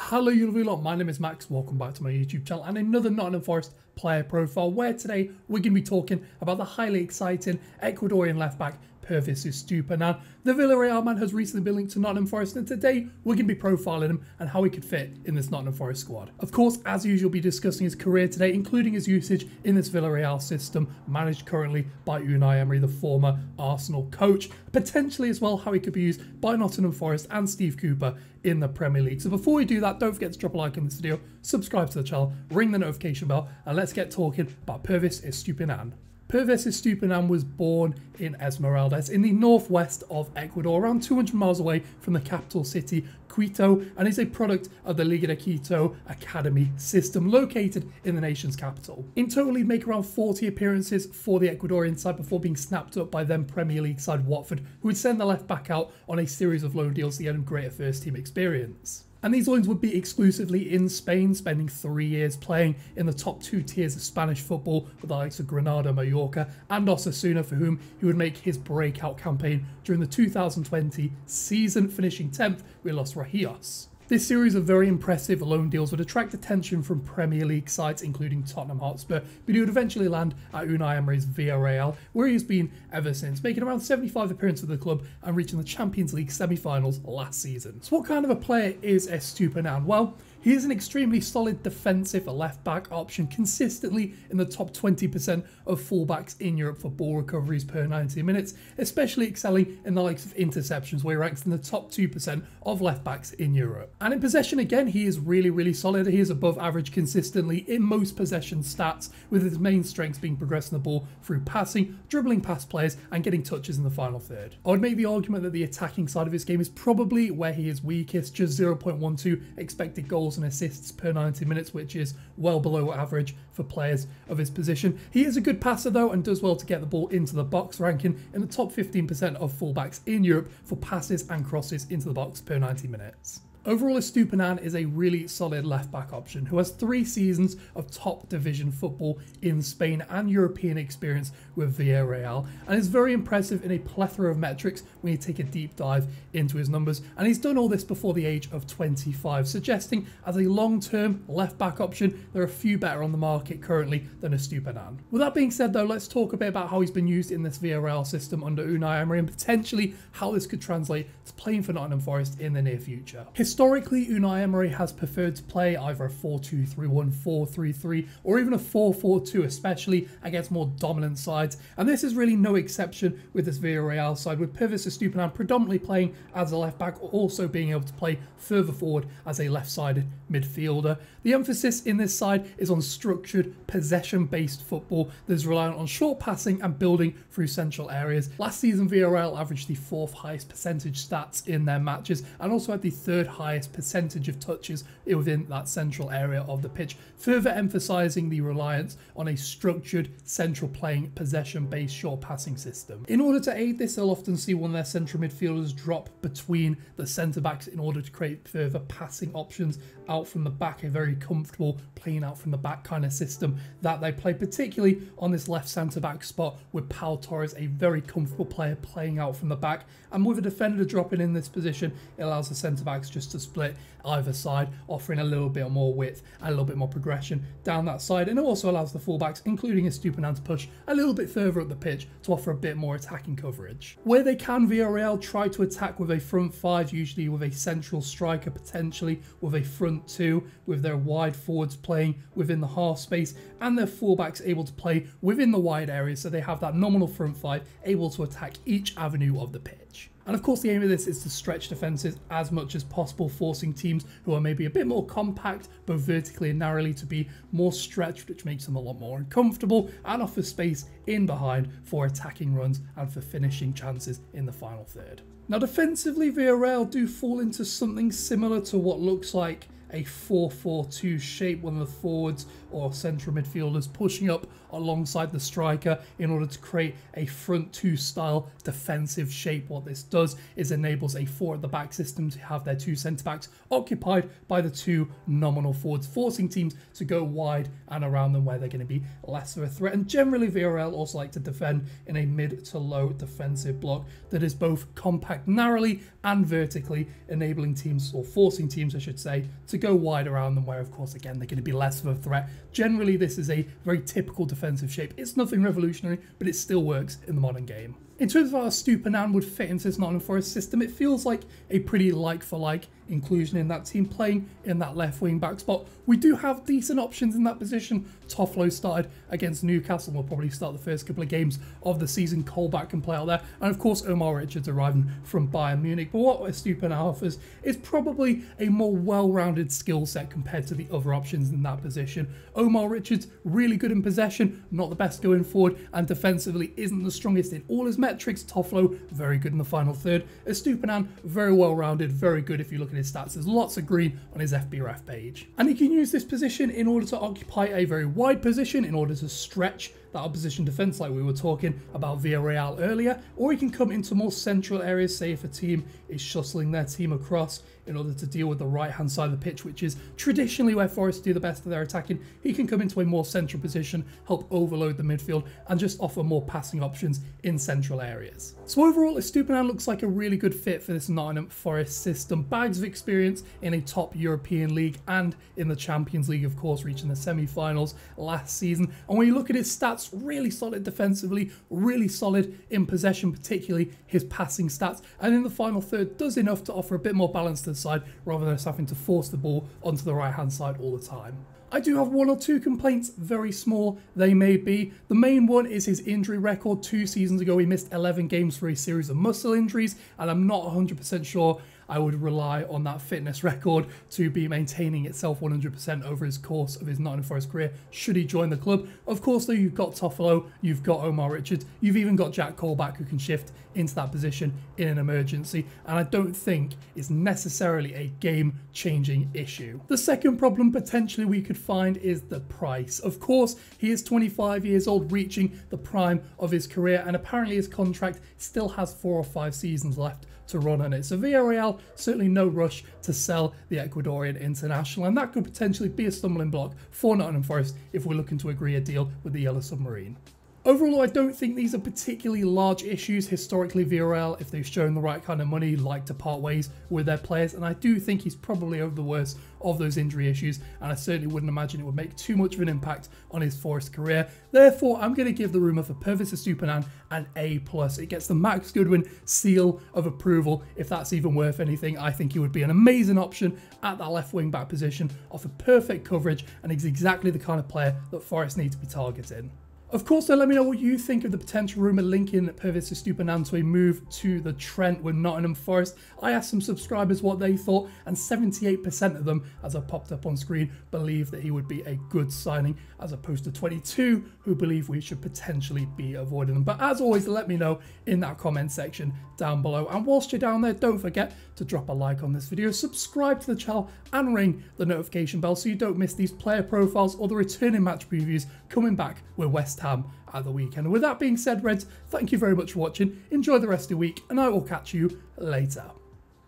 Hello you lovely lot, my name is Max, welcome back to my YouTube channel and another Nottingham Forest player profile where today we're going to be talking about the highly exciting Ecuadorian left back Pervis Estupiñán. The Villareal man has recently been linked to Nottingham Forest and today we're going to be profiling him and how he could fit in this Nottingham Forest squad. Of course, as usual, we'll be discussing his career today, including his usage in this Villareal system, managed currently by Unai Emery, the former Arsenal coach. Potentially as well how he could be used by Nottingham Forest and Steve Cooper in the Premier League. So before we do that, don't forget to drop a like on this video, subscribe to the channel, ring the notification bell, and let's get talking about Pervis Estupiñán. Pervis Estupiñán was born in Esmeraldas in the northwest of Ecuador, around 200 miles away from the capital city, Quito, and is a product of the Liga de Quito academy system located in the nation's capital. In total, he'd make around 40 appearances for the Ecuadorian side before being snapped up by then Premier League side Watford, who would send the left back out on a series of loan deals to get him greater first team experience. And these loans would be exclusively in Spain, spending 3 years playing in the top 2 tiers of Spanish football with the likes of Granada, Mallorca and Osasuna, for whom he would make his breakout campaign during the 2020 season, finishing 10th with Los Regios. This series of very impressive loan deals would attract attention from Premier League sides including Tottenham Hotspur, but he would eventually land at Unai Emery's Villareal, where he has been ever since, making around 75 appearances for the club and reaching the Champions League semi-finals last season. So what kind of a player is Estupinan? Well, he is an extremely solid defensive left-back option, consistently in the top 20% of fullbacks in Europe for ball recoveries per 90 minutes, especially excelling in the likes of interceptions, where he ranks in the top 2% of left-backs in Europe. And in possession, again, he is really solid. He is above average consistently in most possession stats, with his main strengths being progressing the ball through passing, dribbling past players, and getting touches in the final third. I would make the argument that the attacking side of his game is probably where he is weakest, just 0.12 expected goals and assists per 90 minutes, which is well below average for players of his position. He is a good passer though and does well to get the ball into the box, ranking in the top 15% of fullbacks in Europe for passes and crosses into the box per 90 minutes. Overall, Estupinan is a really solid left-back option who has 3 seasons of top division football in Spain and European experience with Villareal, and is very impressive in a plethora of metrics when you take a deep dive into his numbers, and he's done all this before the age of 25, suggesting as a long-term left-back option there are few better on the market currently than Estupinan. With that being said though, let's talk a bit about how he's been used in this Villareal system under Unai Emery and potentially how this could translate to playing for Nottingham Forest in the near future. Historically, Unai Emery has preferred to play either a 4-2-3-1, 4-3-3, or even a 4-4-2, especially against more dominant sides. And this is really no exception with this Villareal side, with Pervis Estupiñán predominantly playing as a left back, also being able to play further forward as a left-sided midfielder. The emphasis in this side is on structured, possession-based football that is reliant on short passing and building through central areas. Last season, Villareal averaged the 4th highest percentage stats in their matches and also had the 3rd highest percentage of touches within that central area of the pitch, further emphasising the reliance on a structured, central playing, possession-based short passing system. In order to aid this, they'll often see one of their central midfielders drop between the centre-backs in order to create further passing options out from the back, a very comfortable playing out from the back kind of system that they play, particularly on this left centre-back spot with Pau Torres, a very comfortable player playing out from the back, and with a defender dropping in this position, it allows the centre-backs just to split either side, offering a little bit more width and a little bit more progression down that side, and it also allows the fullbacks, including Estupinan, to push a little bit further up the pitch to offer a bit more attacking coverage. Where they can, Villareal try to attack with a front 5, usually with a central striker, potentially with a front 2, with their wide forwards playing within the half space and their fullbacks able to play within the wide areas, so they have that nominal front 5 able to attack each avenue of the pitch. And of course the aim of this is to stretch defences as much as possible, forcing teams who are maybe a bit more compact both vertically and narrowly to be more stretched, which makes them a lot more uncomfortable and offers space in behind for attacking runs and for finishing chances in the final third. Now defensively, Villareal do fall into something similar to what looks like a 4-4-2 shape, one of the forwards or central midfielders pushing up alongside the striker in order to create a front 2 style defensive shape. What this does is enables a 4 at the back system to have their 2 centre backs occupied by the 2 nominal forwards, forcing teams to go wide and around them where they're going to be less of a threat. And generally Villareal also like to defend in a mid to low defensive block that is both compact narrowly and vertically, enabling teams, or forcing teams I should say, to to go wide around them, where of course again they're going to be less of a threat. Generally this is a very typical defensive shape. It's nothing revolutionary, but it still works in the modern game. In terms of how Estupinan would fit into this Nottingham Forest system, it feels like a pretty like-for-like inclusion in that team, playing in that left wing-back spot. We do have decent options in that position. Toffolo started against Newcastle, will probably start the first couple of games of the season. Colback can play out there. And of course, Omar Richards arriving from Bayern Munich. But what Estupinan offers is probably a more well-rounded skill set compared to the other options in that position. Omar Richards, really good in possession, not the best going forward, and defensively isn't the strongest in all his metrics. Toffolo, very good in the final third. Estupinan, very well-rounded, very good if you look at his stats. There's lots of green on his FBref page. And he can use this position in order to occupy a very wide position, in order to stretch that opposition defence like we were talking about Villareal earlier, or he can come into more central areas, say if a team is shuttling their team across in order to deal with the right hand side of the pitch, which is traditionally where Forest do the best of their attacking. He can come into a more central position, help overload the midfield, and just offer more passing options in central areas. So overall, Estupinan looks like a really good fit for this Nottingham Forest system. Bags of experience in a top European league and in the Champions League, of course, reaching the semi-finals last season. And when you look at his stats, really solid defensively, really solid in possession, particularly his passing stats, and in the final third does enough to offer a bit more balance to the side rather than us having to force the ball onto the right hand side all the time. I do have one or two complaints, very small they may be. The main one is his injury record. 2 seasons ago he missed 11 games for a series of muscle injuries, and I'm not 100% sure I would rely on that fitness record to be maintaining itself 100% over his course of his Nottingham Forest career should he join the club. Of course though, you've got Toffolo, you've got Omar Richards, you've even got Jack Colback who can shift into that position in an emergency, and I don't think it's necessarily a game-changing issue. The second problem potentially we could find is the price. Of course, he is 25 years old, reaching the prime of his career, and apparently his contract still has 4 or 5 seasons left to run on it. So Villareal, certainly no rush to sell the Ecuadorian international, and that could potentially be a stumbling block for Nottingham Forest if we're looking to agree a deal with the Yellow Submarine. Overall, I don't think these are particularly large issues. Historically, Villareal, if they've shown the right kind of money, like to part ways with their players, and I do think he's probably over the worst of those injury issues, and I certainly wouldn't imagine it would make too much of an impact on his Forest career. Therefore, I'm going to give the rumour for Pervis Estupiñán an A+. It gets the Max Goodwin seal of approval, if that's even worth anything. I think he would be an amazing option at that left wing back position, offer perfect coverage, and is exactly the kind of player that Forest need to be targeting. Of course, though, let me know what you think of the potential rumour linking Pervis Estupiñán to a move to the Trent with Nottingham Forest. I asked some subscribers what they thought, and 78% of them, as I popped up on screen, believe that he would be a good signing, as opposed to 22 who believe we should potentially be avoiding them. But as always, let me know in that comment section down below. And whilst you're down there, don't forget to drop a like on this video, subscribe to the channel, and ring the notification bell so you don't miss these player profiles or the returning match previews coming back with West Ham at the weekend. With that being said, Reds, thank you very much for watching. Enjoy the rest of the week, and I will catch you later.